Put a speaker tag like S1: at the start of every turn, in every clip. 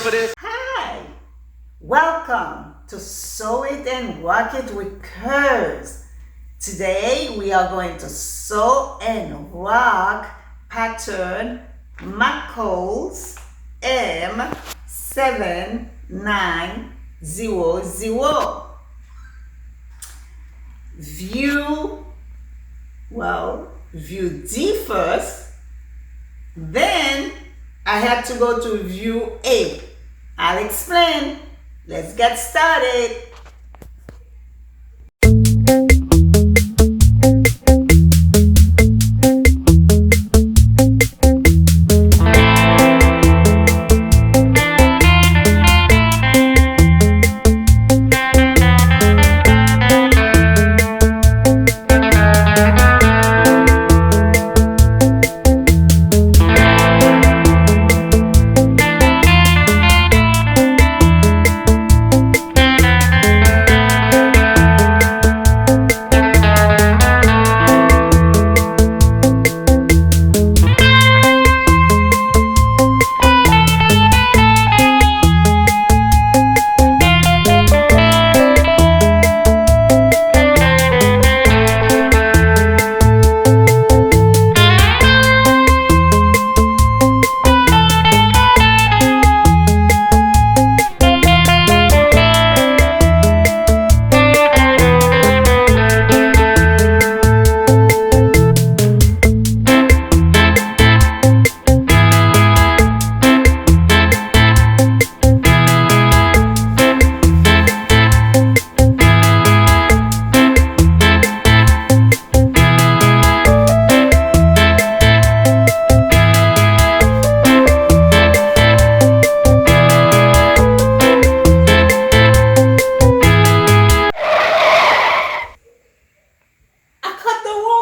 S1: for this.
S2: Hi! Welcome to Sew It and Rock It with Curves. Today we are going to sew and rock pattern McCall's M7900. View D first, then I had to go to view A. I'll explain. Let's get started.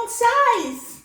S2: Size.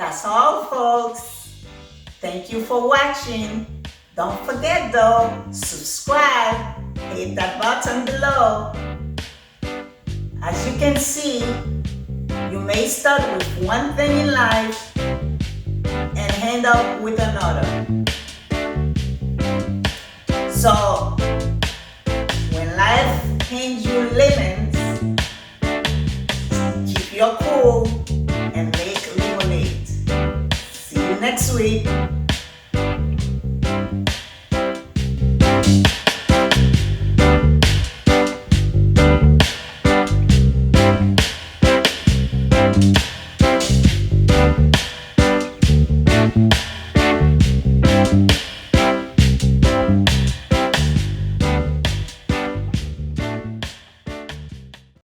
S2: That's all, folks. Thank you for watching. Don't forget though, subscribe, hit that button below. As you can see, you may start with one thing in life and end up with another. So, when life hands you lemons, keep your cool and make lemonade. See you next week.